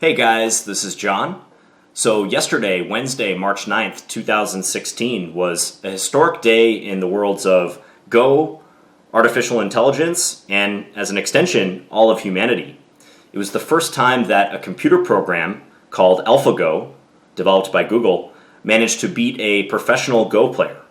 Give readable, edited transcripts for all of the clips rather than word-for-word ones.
Hey guys, this is John. So yesterday, Wednesday, March 9th, 2016 was a historic day in the worlds of Go, artificial intelligence, and as an extension, all of humanity. It was the first time that a computer program called AlphaGo, developed by Google, managed to beat a professional Go player.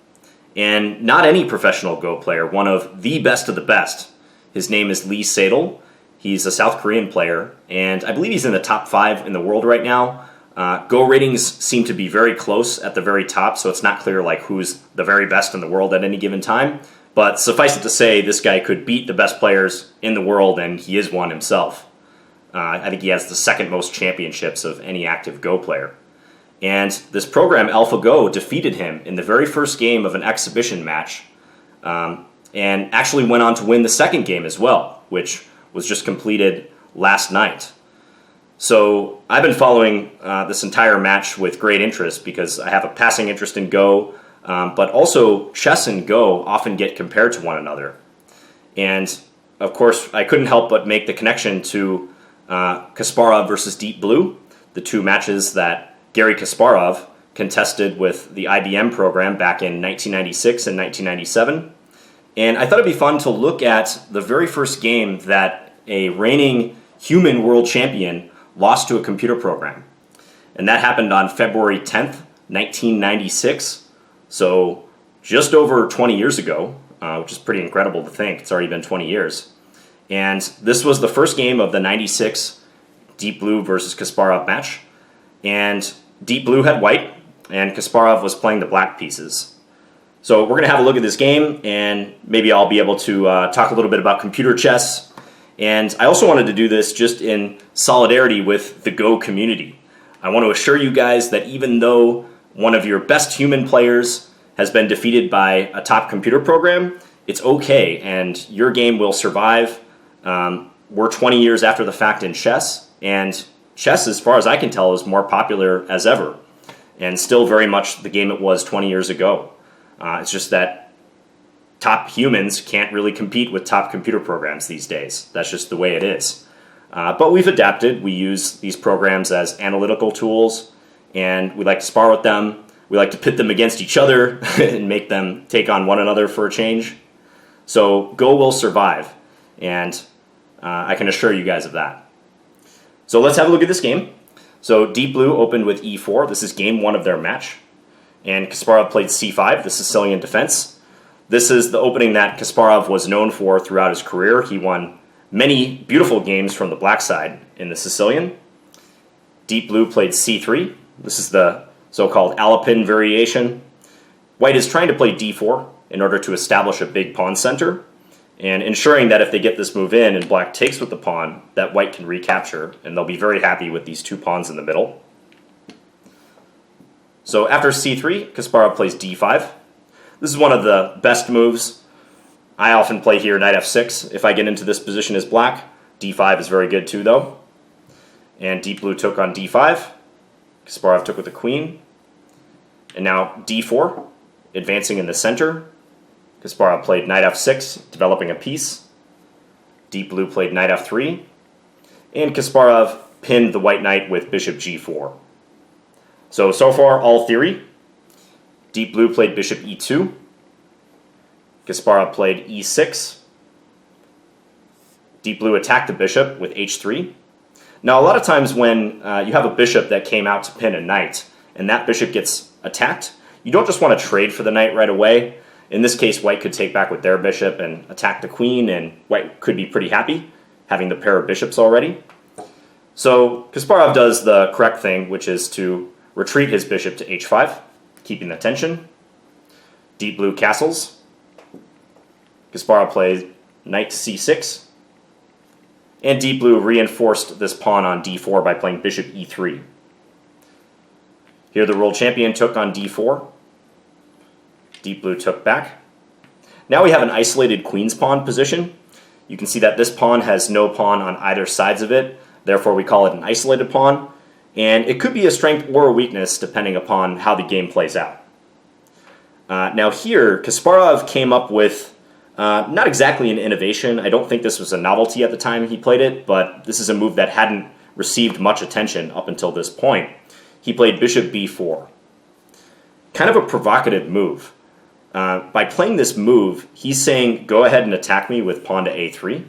And not any professional Go player, one of the best. His name is Lee Sedol. He's a South Korean player, and I believe he's in the top 5 in the world right now. Go ratings seem to be very close at the very top, so it's not clear like who's the very best in the world at any given time. But suffice it to say, this guy could beat the best players in the world, and he is one himself. I think he has the second most championships of any active Go player. And this program, AlphaGo, defeated him in the very first game of an exhibition match, and actually went on to win the second game as well, which was just completed last night. So I've been following this entire match with great interest because I have a passing interest in Go, but also chess and Go often get compared to one another. And of course, I couldn't help but make the connection to Kasparov versus Deep Blue, the two matches that Garry Kasparov contested with the IBM program back in 1996 and 1997. And I thought it'd be fun to look at the very first game that a reigning human world champion lost to a computer program. And that happened on February 10th, 1996. So just over 20 years ago, which is pretty incredible to think. It's already been 20 years. And this was the first game of the 96 Deep Blue versus Kasparov match. And Deep Blue had white, and Kasparov was playing the black pieces. So we're going to have a look at this game, and maybe I'll be able to talk a little bit about computer chess. And I also wanted to do this just in solidarity with the Go community. I want to assure you guys that even though one of your best human players has been defeated by a top computer program, it's okay, and your game will survive. We're 20 years after the fact in chess, and chess, as far as I can tell, is more popular as ever, and still very much the game it was 20 years ago. It's just that top humans can't really compete with top computer programs these days. That's just the way it is. But we've adapted. We use these programs as analytical tools, and we like to spar with them. We like to pit them against each other and make them take on one another for a change. So Go will survive, and I can assure you guys of that. So let's have a look at this game. So Deep Blue opened with e4. This is game 1 of their match. And Kasparov played c5, the Sicilian defense. This is the opening that Kasparov was known for throughout his career. He won many beautiful games from the black side in the Sicilian. Deep Blue played c3. This is the so-called Alpin variation. White is trying to play d4 in order to establish a big pawn center, and ensuring that if they get this move in and black takes with the pawn, that white can recapture, and they'll be very happy with these two pawns in the middle. So after c3, Kasparov plays d5. This is one of the best moves. I often play here knight f6 if I get into this position as black. d5 is very good too, though. And Deep Blue took on d5. Kasparov took with the queen. And now d4, advancing in the center. Kasparov played knight f6, developing a piece. Deep Blue played knight f3. And Kasparov pinned the white knight with bishop g4. So far, all theory. Deep Blue played bishop e2. Kasparov played e6. Deep Blue attacked the bishop with h3. Now, a lot of times when you have a bishop that came out to pin a knight, and that bishop gets attacked, you don't just want to trade for the knight right away. In this case, white could take back with their bishop and attack the queen, and white could be pretty happy having the pair of bishops already. So Kasparov does the correct thing, which is to retreat his bishop to h5, keeping the tension. Deep Blue castles. Kasparov plays knight to c6. And Deep Blue reinforced this pawn on d4 by playing bishop e3. Here the world champion took on d4. Deep Blue took back. Now we have an isolated queen's pawn position. You can see that this pawn has no pawn on either sides of it. Therefore we call it an isolated pawn. And it could be a strength or a weakness depending upon how the game plays out. Now here, Kasparov came up with not exactly an innovation. I don't think this was a novelty at the time he played it, but this is a move that hadn't received much attention up until this point. He played bishop b4. Kind of a provocative move. By playing this move, he's saying, go ahead and attack me with pawn to a3.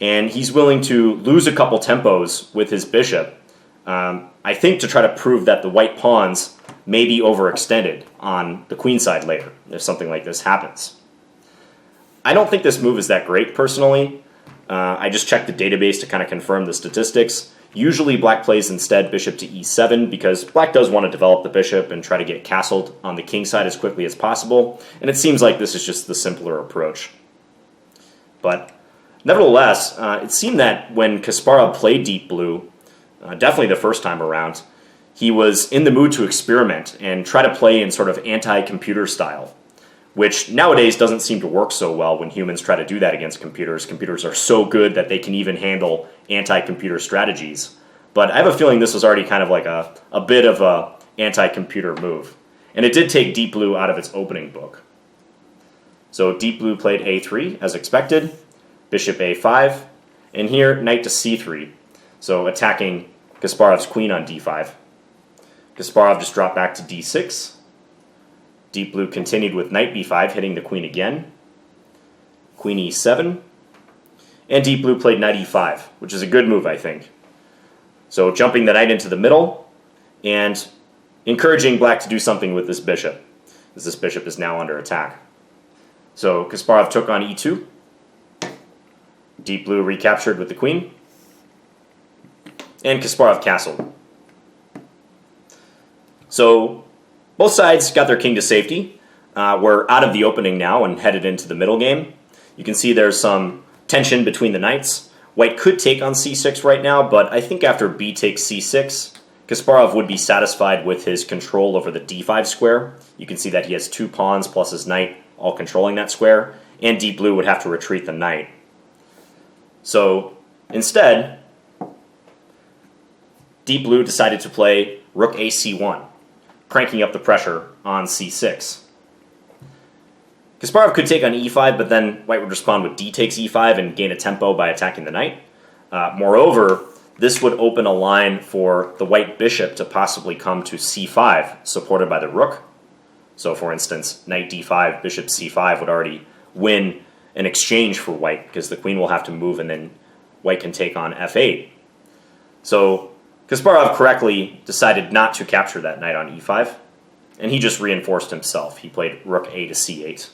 And he's willing to lose a couple tempos with his bishop, I think to try to prove that the white pawns may be overextended on the queen side later, if something like this happens. I don't think this move is that great, personally. I just checked the database to kind of confirm the statistics. Usually black plays instead bishop to e7 because black does want to develop the bishop and try to get castled on the king side as quickly as possible, and it seems like this is just the simpler approach. But nevertheless, it seemed that when Kasparov played deep blue, definitely the first time around, he was in the mood to experiment and try to play in sort of anti-computer style, which nowadays doesn't seem to work so well when humans try to do that against computers. Computers are so good that they can even handle anti-computer strategies. But I have a feeling this was already kind of like a bit of a anti-computer move. And it did take deep blue out of its opening book. So deep blue played a3 as expected, bishop a5, and here knight to c3. So attacking Kasparov's queen on d5. Kasparov just dropped back to d6. Deep blue continued with knight b5, hitting the queen again. Queen e7. And deep blue played knight e5, which is a good move, I think. So jumping the knight into the middle and encouraging black to do something with this bishop, as this bishop is now under attack. So Kasparov took on e2. Deep blue recaptured with the queen. And Kasparov castled. So both sides got their king to safety. We're out of the opening now and headed into the middle game. You can see there's some tension between the knights. White could take on c6 right now, but I think after b takes c6, Kasparov would be satisfied with his control over the d5 square. You can see that he has two pawns plus his knight all controlling that square, and deep blue would have to retreat the knight. So instead, deep blue decided to play rook ac1, cranking up the pressure on c6. Kasparov could take on e5, but then white would respond with d takes e5 and gain a tempo by attacking the knight. Moreover, this would open a line for the white bishop to possibly come to c5, supported by the rook. So for instance, knight d5, bishop c5 would already win an exchange for white, because the queen will have to move and then white can take on f8. So Kasparov correctly decided not to capture that knight on e5, and he just reinforced himself. He played rook a to c8.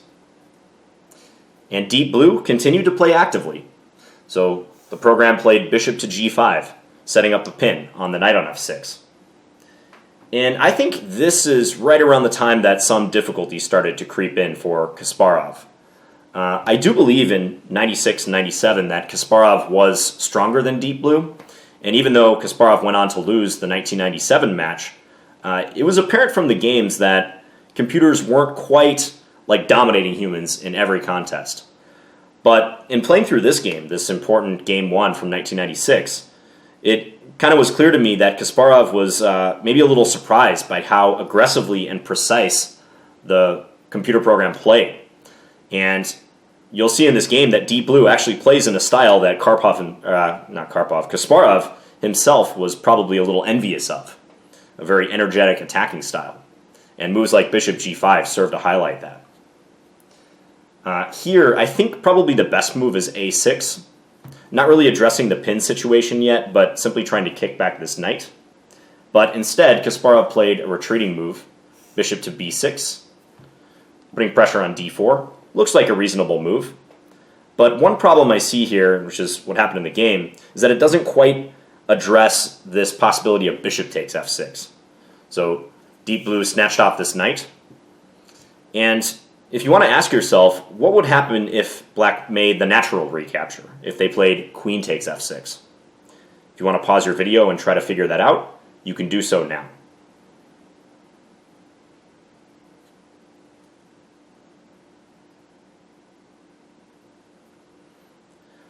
And deep blue continued to play actively. So the program played bishop to g5, setting up a pin on the knight on f6. And I think this is right around the time that some difficulty started to creep in for Kasparov. I do believe in 96 and 97 that Kasparov was stronger than deep blue. And even though Kasparov went on to lose the 1997 match, it was apparent from the games that computers weren't quite like dominating humans in every contest. But in playing through this game, this important game 1 from 1996, it kind of was clear to me that Kasparov was maybe a little surprised by how aggressively and precise the computer program played. And you'll see in this game that deep blue actually plays in a style that Kasparov himself was probably a little envious of. A very energetic attacking style. And moves like bishop g5 serve to highlight that. Here, I think probably the best move is a6. Not really addressing the pin situation yet, but simply trying to kick back this knight. But instead, Kasparov played a retreating move, bishop to b6, putting pressure on d4. Looks like a reasonable move. But one problem I see here, which is what happened in the game, is that it doesn't quite address this possibility of bishop takes f6. So deep blue snatched off this knight. And if you want to ask yourself, what would happen if black made the natural recapture, if they played queen takes f6? If you want to pause your video and try to figure that out, you can do so now.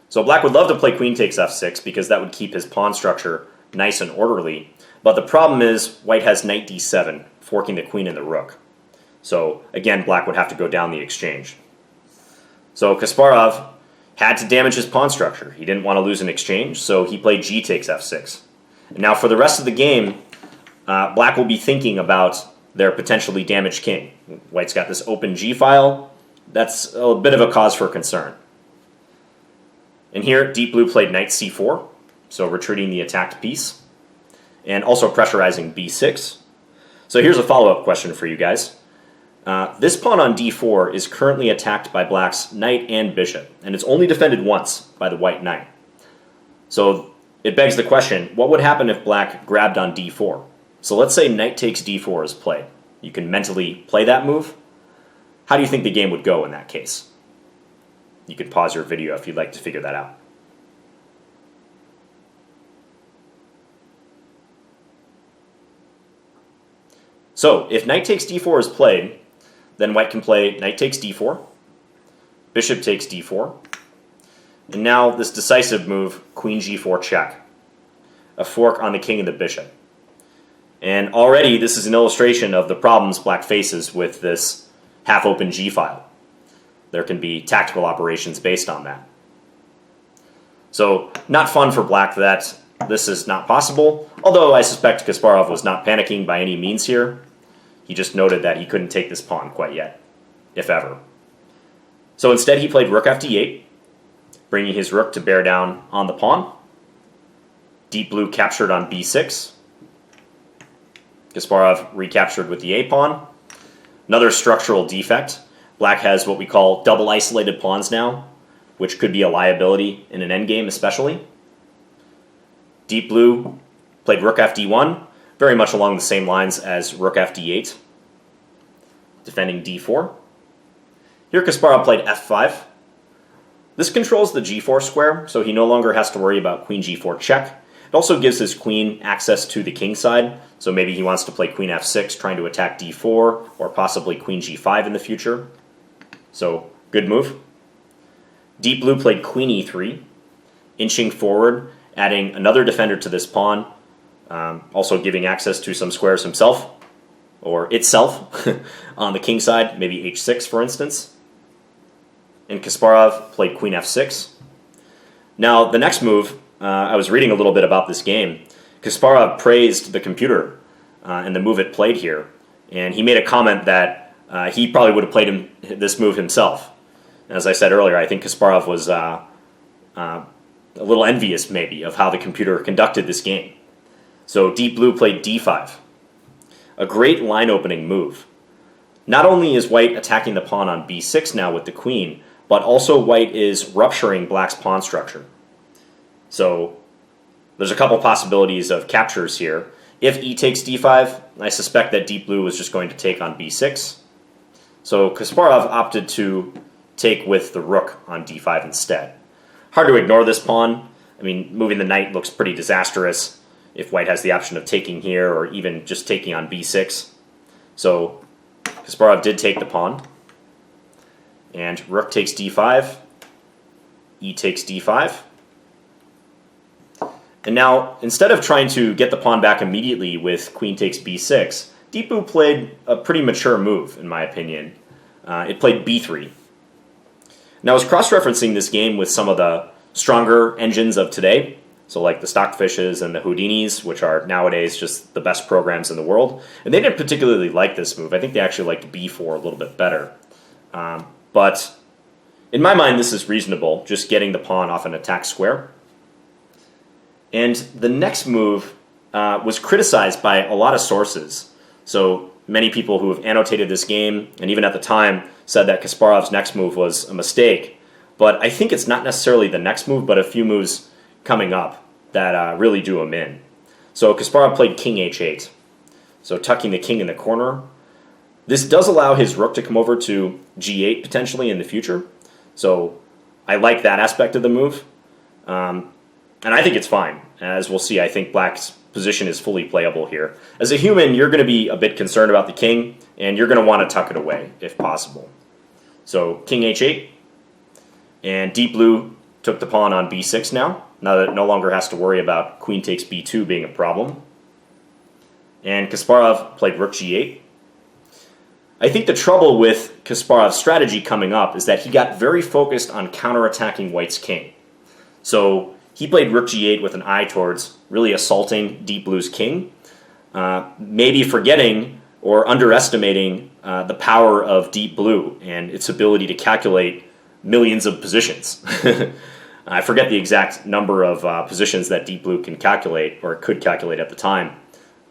So black would love to play queen takes f6 because that would keep his pawn structure nice and orderly. But the problem is white has knight d7, forking the queen and the rook. So again, black would have to go down the exchange. So Kasparov, had to damage his pawn structure. He didn't want to lose an exchange, so he played g takes f6. And now for the rest of the game, black will be thinking about their potentially damaged king. White's got this open g file. That's a bit of a cause for concern. And here, deep blue played knight c4, so retreating the attacked piece, and also pressurizing b6. So here's a follow-up question for you guys. This pawn on d4 is currently attacked by black's knight and bishop, and it's only defended once by the white knight. So it begs the question, what would happen if black grabbed on d4? So let's say knight takes d4 is played. You can mentally play that move. How do you think the game would go in that case? You could pause your video if you'd like to figure that out. So if knight takes d4 is played, then white can play knight takes d4, bishop takes d4, and now this decisive move, queen g4 check, a fork on the king and the bishop. And already this is an illustration of the problems black faces with this half-open g-file. There can be tactical operations based on that. So not fun for black that this is not possible, although I suspect Kasparov was not panicking by any means here. He just noted that he couldn't take this pawn quite yet, if ever. So instead he played rook fd8, bringing his rook to bear down on the pawn. Deep blue captured on b6. Kasparov recaptured with the a-pawn. Another structural defect. Black has what we call double isolated pawns now, which could be a liability in an endgame especially. Deep blue played rook fd1, very much along the same lines as rook fd8, defending d4. Here Kasparov played f5. This controls the g4 square, so he no longer has to worry about queen g4 check. It also gives his queen access to the king side, so maybe he wants to play queen f6, trying to attack d4, or possibly queen g5 in the future. So, good move. Deep blue played queen e3, inching forward, adding another defender to this pawn, also giving access to some squares himself, or itself, on the king side, maybe h6 for instance. And Kasparov played queen f6. Now, the next move, I was reading a little bit about this game. Kasparov praised the computer and the move it played here, and he made a comment that he probably would have played this move himself. As I said earlier, I think Kasparov was a little envious, maybe, of how the computer conducted this game. So deep blue played d5, a great line-opening move. Not only is white attacking the pawn on b6 now with the queen, but also white is rupturing black's pawn structure. So there's a couple possibilities of captures here. If e takes d5, I suspect that deep blue was just going to take on b6. So Kasparov opted to take with the rook on d5 instead. Hard to ignore this pawn. I mean, moving the knight looks pretty disastrous if white has the option of taking here or even just taking on b6. So Kasparov did take the pawn. And rook takes d5, e takes d5. And now, instead of trying to get the pawn back immediately with queen takes b6, deep blue played a pretty mature move, in my opinion. It played b3. Now, I was cross-referencing this game with some of the stronger engines of today, so like the Stockfishes and the Houdinis, which are nowadays just the best programs in the world. And they didn't particularly like this move. I think they actually liked b4 a little bit better. But in my mind, this is reasonable, just getting the pawn off an attack square. And the next move was criticized by a lot of sources. So many people who have annotated this game, and even at the time, said that Kasparov's next move was a mistake. But I think it's not necessarily the next move, but a few moves coming up that really do him in. So Kasparov played king h8, so tucking the king in the corner. This does allow his rook to come over to g8 potentially in the future. So I like that aspect of the move. And I think it's fine. As we'll see, I think black's position is fully playable here. As a human, you're going to be a bit concerned about the king, and you're going to want to tuck it away if possible. So king h8, and deep blue took the pawn on b6 now that it no longer has to worry about queen takes b2 being a problem. And Kasparov played rook g8. I think the trouble with Kasparov's strategy coming up is that he got very focused on counterattacking white's king. So he played rook g8 with an eye towards really assaulting deep blue's king, maybe forgetting or underestimating the power of deep blue and its ability to calculate millions of positions. I forget the exact number of positions that deep blue can calculate, or could calculate at the time.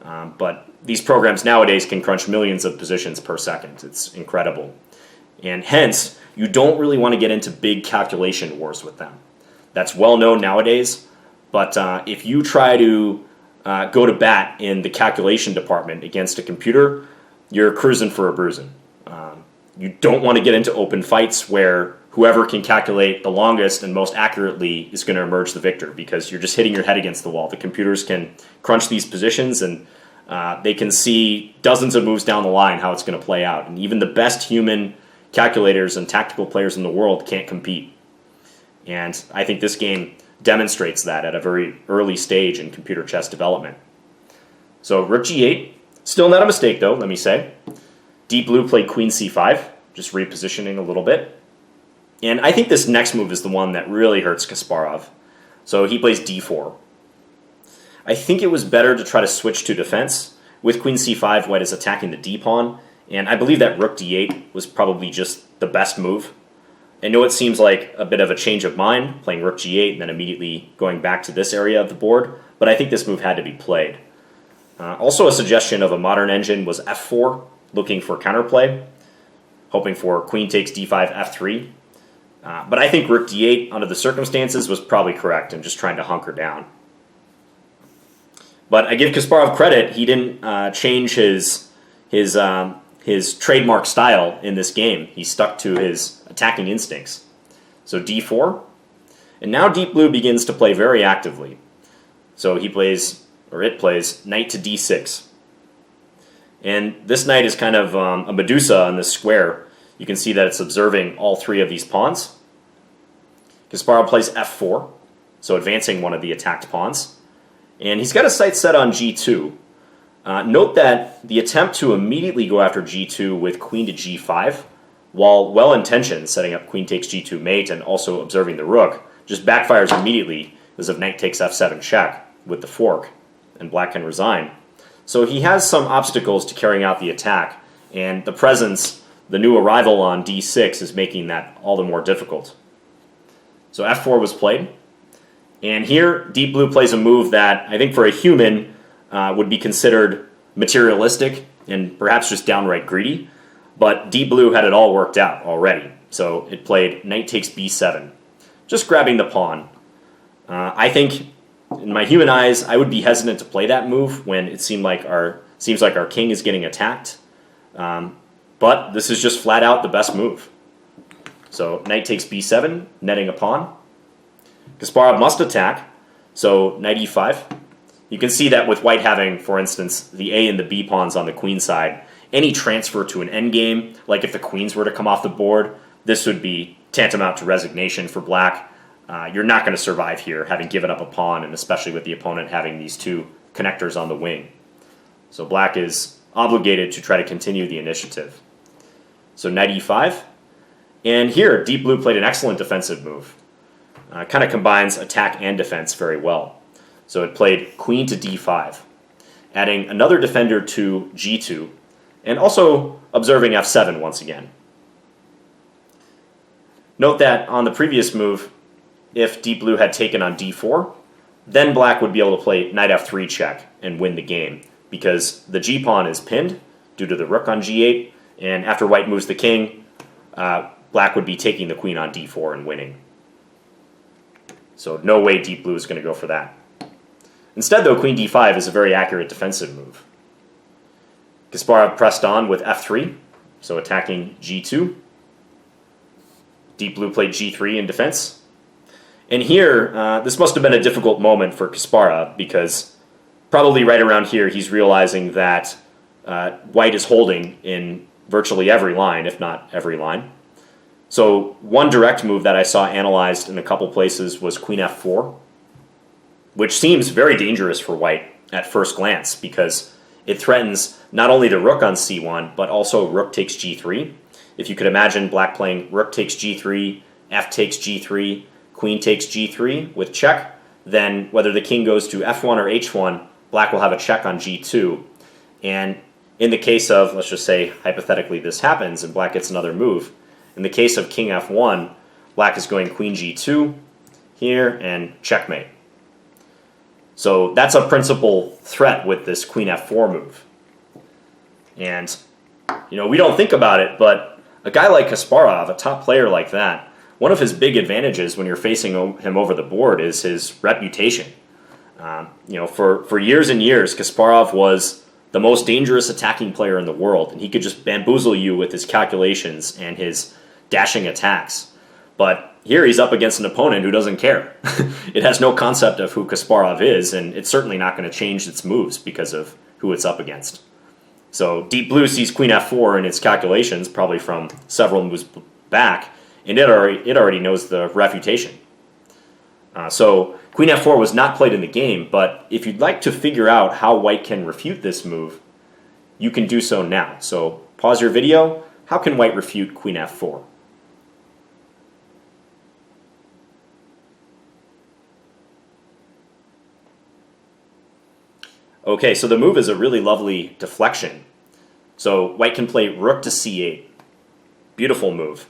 But these programs nowadays can crunch millions of positions per second. It's incredible. And hence, you don't really want to get into big calculation wars with them. That's well known nowadays. But if you try to go to bat in the calculation department against a computer, you're cruising for a bruising. You don't want to get into open fights where whoever can calculate the longest and most accurately is going to emerge the victor, because you're just hitting your head against the wall. The computers can crunch these positions, and they can see dozens of moves down the line how it's going to play out. And even the best human calculators and tactical players in the world can't compete. And I think this game demonstrates that at a very early stage in computer chess development. So rook g8, still not a mistake though, let me say. Deep blue played queen c5, just repositioning a little bit. And I think this next move is the one that really hurts Kasparov. So he plays d4. I think it was better to try to switch to defense. With queen c5, white is attacking the d-pawn, and I believe that rook d8 was probably just the best move. I know it seems like a bit of a change of mind, playing rook g8 and then immediately going back to this area of the board, but I think this move had to be played. Also a suggestion of a modern engine was f4, looking for counterplay, hoping for queen takes d5, f3. But I think rook d8, under the circumstances, was probably correct and just trying to hunker down. But I give Kasparov credit, he didn't change his trademark style in this game. He stuck to his attacking instincts. So d4, and now deep blue begins to play very actively. So he plays, or it plays, knight to d6. And this knight is kind of a Medusa on this square. You can see that it's observing all three of these pawns. Kasparov plays f4, so advancing one of the attacked pawns. And he's got a sight set on g2. Note that the attempt to immediately go after g2 with queen to g5, while well-intentioned, setting up queen takes g2 mate and also observing the rook, just backfires immediately because of knight takes f7 check with the fork, and black can resign. So he has some obstacles to carrying out the attack, and the presence, the new arrival on d6 is making that all the more difficult. So f4 was played, and here deep blue plays a move that I think for a human would be considered materialistic and perhaps just downright greedy, but deep blue had it all worked out already. So it played knight takes b7, just grabbing the pawn. I think, in my human eyes, I would be hesitant to play that move when it seems like our king is getting attacked. But this is just flat out the best move. So knight takes b7, netting a pawn. Kasparov must attack, so knight e5. You can see that with white having, for instance, the a and the b pawns on the queen side, any transfer to an endgame, like if the queens were to come off the board, this would be tantamount to resignation for black. You're not going to survive here, having given up a pawn, and especially with the opponent having these two connectors on the wing. So black is obligated to try to continue the initiative. So knight e5. And here, deep blue played an excellent defensive move. Kind of combines attack and defense very well. So it played queen to d5, adding another defender to g2, and also observing f7 once again. Note that on the previous move, if deep blue had taken on d4, then black would be able to play knight f3 check and win the game, because the g-pawn is pinned due to the rook on g8, and after white moves the king, black would be taking the queen on d4 and winning. So no way deep blue is going to go for that. Instead, though, queen d5 is a very accurate defensive move. Kasparov pressed on with f3, so attacking g2. Deep blue played g3 in defense. And here, this must have been a difficult moment for Kasparov, because probably right around here he's realizing that white is holding in virtually every line, if not every line. So one direct move that I saw analyzed in a couple places was queen f4, which seems very dangerous for white at first glance, because it threatens not only the rook on c1, but also rook takes g3. If you could imagine black playing rook takes g3, f takes g3, queen takes g3 with check, then whether the king goes to f1 or h1, black will have a check on g2. And in the case of, let's just say hypothetically this happens and black gets another move, in the case of king f1, black is going queen g2 here and checkmate. So that's a principal threat with this queen f4 move. And we don't think about it, but a guy like Kasparov, a top player like that, one of his big advantages when you're facing him over the board is his reputation. For years and years, Kasparov was the most dangerous attacking player in the world, and he could just bamboozle you with his calculations and his dashing attacks. But here he's up against an opponent who doesn't care. It has no concept of who Kasparov is, and it's certainly not going to change its moves because of who it's up against. So Deep Blue sees queen f4 in its calculations, probably from several moves back, and it already knows the refutation. So queen f4 was not played in the game, but if you'd like to figure out how white can refute this move, you can do so now. So pause your video. How can white refute queen f4? Okay, so the move is a really lovely deflection. So white can play rook to c8. Beautiful move.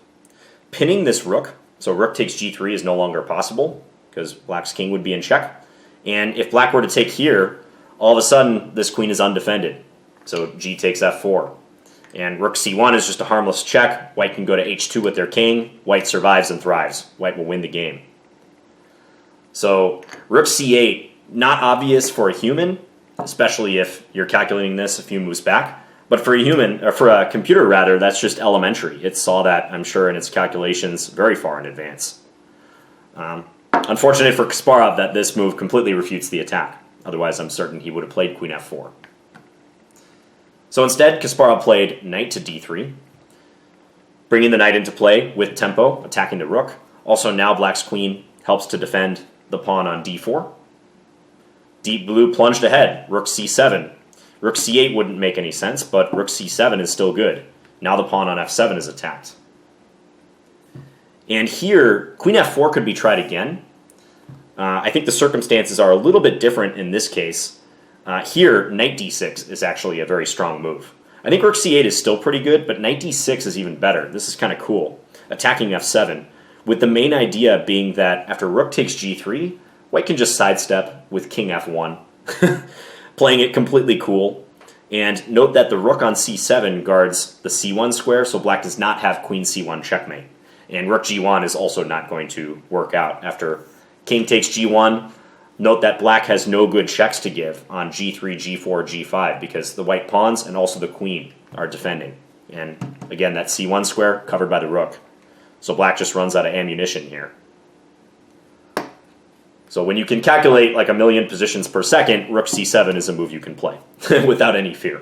Pinning this rook, so rook takes g3 is no longer possible because black's king would be in check. And if black were to take here, all of a sudden this queen is undefended. So g takes f4. And rook c1 is just a harmless check. White can go to h2 with their king. White survives and thrives. White will win the game. So rook c8, not obvious for a human, especially if you're calculating this a few moves back. But for a human, or for a computer rather, that's just elementary. It saw that, I'm sure, in its calculations very far in advance. Unfortunate for Kasparov that this move completely refutes the attack. Otherwise, I'm certain he would have played queen f4. So instead, Kasparov played knight to d3, bringing the knight into play with tempo, attacking the rook. Also, now black's queen helps to defend the pawn on d4. Deep Blue plunged ahead, rook c7. Rook c8 wouldn't make any sense, but rook c7 is still good. Now the pawn on f7 is attacked. And here, queen f4 could be tried again. I think the circumstances are a little bit different in this case. Here, knight d6 is actually a very strong move. I think rook c8 is still pretty good, but knight d6 is even better. This is kind of cool. Attacking f7, with the main idea being that after rook takes g3, white can just sidestep with king f1, playing it completely cool. And note that the rook on c7 guards the c1 square, so black does not have queen c1 checkmate. And rook g1 is also not going to work out. After king takes g1, note that black has no good checks to give on g3, g4, g5, because the white pawns and also the queen are defending. And again, that c1 square covered by the rook. So black just runs out of ammunition here. So when you can calculate like a million positions per second, rook c7 is a move you can play without any fear.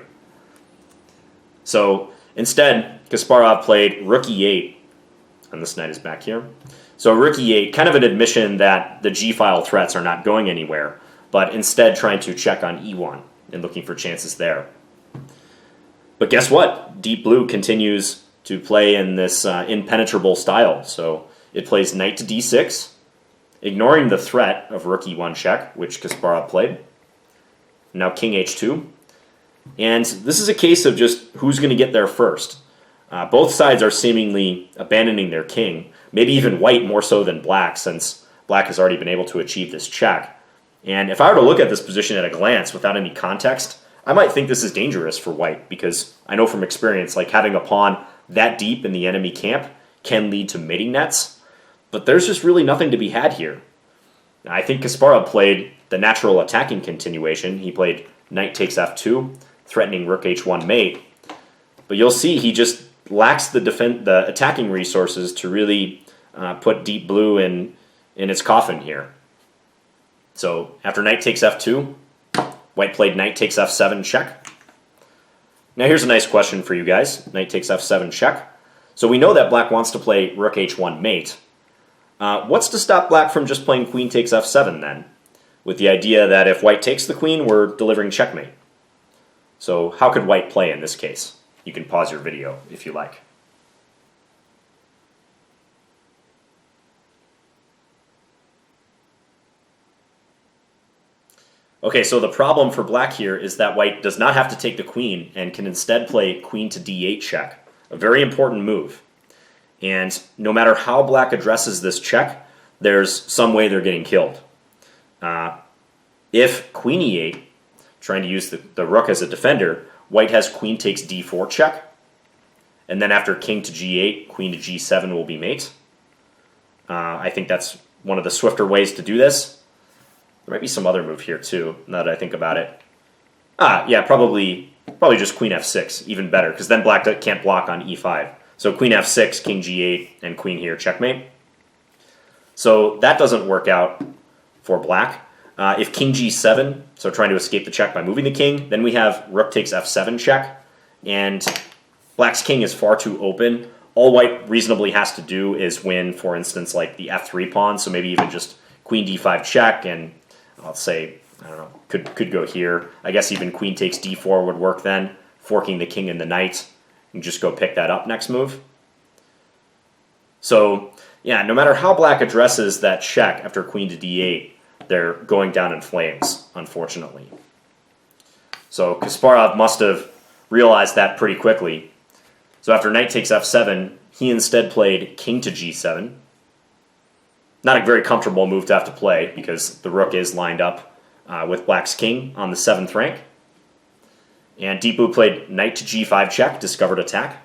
So instead, Kasparov played rook e8, and this knight is back here. So rook e8, kind of an admission that the g-file threats are not going anywhere, but instead trying to check on e1 and looking for chances there. But guess what? Deep Blue continues to play in this impenetrable style. So it plays knight to d6, ignoring the threat of rook e1 check, which Kasparov played. Now king h2. And this is a case of just who's going to get there first. Both sides are seemingly abandoning their king, maybe even white more so than black, since black has already been able to achieve this check. And if I were to look at this position at a glance without any context, I might think this is dangerous for white, because I know from experience, like having a pawn that deep in the enemy camp can lead to mating nets. But there's just really nothing to be had here. I think Kasparov played the natural attacking continuation. He played knight takes f2, threatening rook h1 mate. But you'll see he just lacks the attacking resources to really put Deep Blue in its coffin here. So after knight takes f2, white played knight takes f7 check. Now here's a nice question for you guys. Knight takes f7 check. So we know that black wants to play rook h1 mate. What's to stop black from just playing queen takes f7 then? With the idea that if white takes the queen, we're delivering checkmate. So how could white play in this case? You can pause your video if you like. Okay, so the problem for black here is that white does not have to take the queen and can instead play queen to d8 check, a very important move. And no matter how black addresses this check, there's some way they're getting killed. If queen e8, trying to use the rook as a defender, white has queen takes d4 check, and then after king to g8, queen to g7 will be mate. I think that's one of the swifter ways to do this. There might be some other move here too, now that I think about it. Yeah, probably just queen f6, even better, because then black can't block on e5. So queen f6, king g8, and queen here, checkmate. So that doesn't work out for black. If king g7, so trying to escape the check by moving the king, then we have rook takes f7 check, and black's king is far too open. All white reasonably has to do is win, for instance, like the f3 pawn, so maybe even just queen d5 check, and I'll say, I don't know, could go here. I guess even queen takes d4 would work then, forking the king and the knight, and just go pick that up next move. So, yeah, no matter how black addresses that check after queen to d8, they're going down in flames, unfortunately. So Kasparov must have realized that pretty quickly. So after knight takes f7, he instead played king to g7. Not a very comfortable move to have to play because the rook is lined up with black's king on the 7th rank. And Deep Blue played knight to g5 check, discovered attack.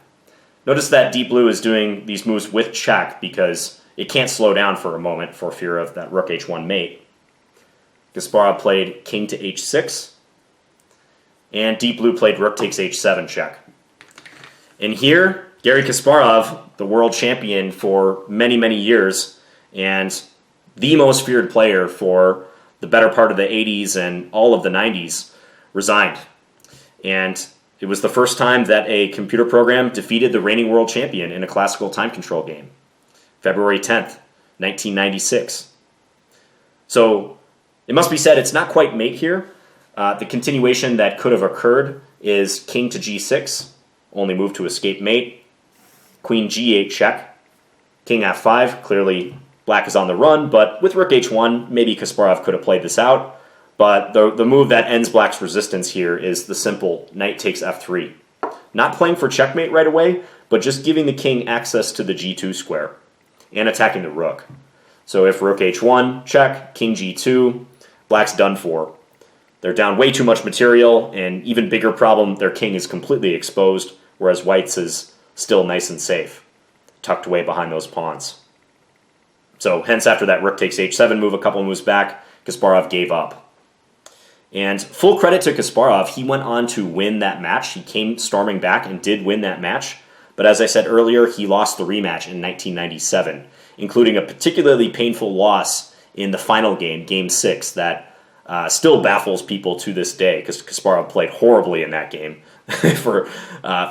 Notice that Deep Blue is doing these moves with check because it can't slow down for a moment for fear of that rook h1 mate. Kasparov played king to h6. And Deep Blue played rook takes h7 check. And here, Garry Kasparov, the world champion for many, many years, and the most feared player for the better part of the 80s and all of the 90s, resigned. And it was the first time that a computer program defeated the reigning world champion in a classical time control game. February 10th, 1996. So it must be said it's not quite mate here. The continuation that could have occurred is king to g6, only move to escape mate, queen g8 check, king f5, clearly black is on the run, but with rook h1, maybe Kasparov could have played this out. But the move that ends black's resistance here is the simple knight takes f3. Not playing for checkmate right away, but just giving the king access to the g2 square and attacking the rook. So if rook h1, check, king g2, black's done for. They're down way too much material, and even bigger problem, their king is completely exposed, whereas white's is still nice and safe, tucked away behind those pawns. So hence after that rook takes h7 move a couple moves back, Kasparov gave up. And full credit to Kasparov, he went on to win that match. He came storming back and did win that match. But as I said earlier, he lost the rematch in 1997, including a particularly painful loss in the final game, Game 6, that still baffles people to this day because Kasparov played horribly in that game, for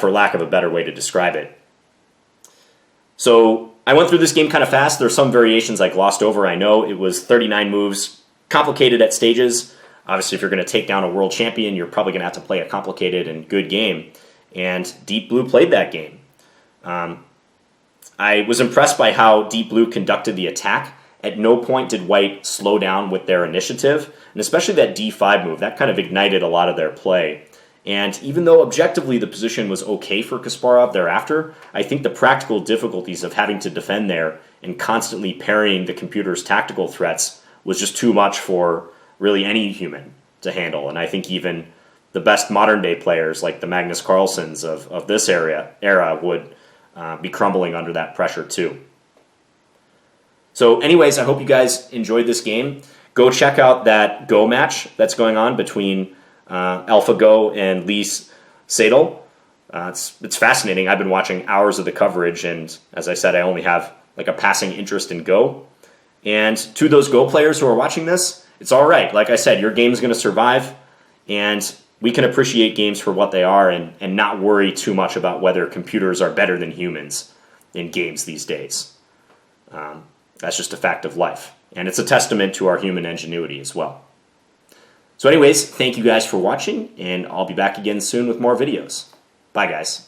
lack of a better way to describe it. So I went through this game kind of fast. There's some variations I glossed over. I know it was 39 moves, complicated at stages. Obviously, if you're going to take down a world champion, you're probably going to have to play a complicated and good game. And Deep Blue played that game. I was impressed by how Deep Blue conducted the attack. At no point did white slow down with their initiative, and especially that d5 move. That kind of ignited a lot of their play. And even though objectively the position was okay for Kasparov thereafter, I think the practical difficulties of having to defend there and constantly parrying the computer's tactical threats was just too much for really any human to handle. And I think even the best modern day players like the Magnus Carlsens of this era would be crumbling under that pressure too. So anyways, I hope you guys enjoyed this game. Go check out that Go match that's going on between AlphaGo and Lee Sedol. It's fascinating. I've been watching hours of the coverage, and as I said, I only have like a passing interest in Go. And to those Go players who are watching this, it's all right. Like I said, your game's going to survive, and we can appreciate games for what they are and not worry too much about whether computers are better than humans in games these days. That's just a fact of life, and it's a testament to our human ingenuity as well. So So anyways, thank you guys for watching, and I'll be back again soon with more videos. Bye guys.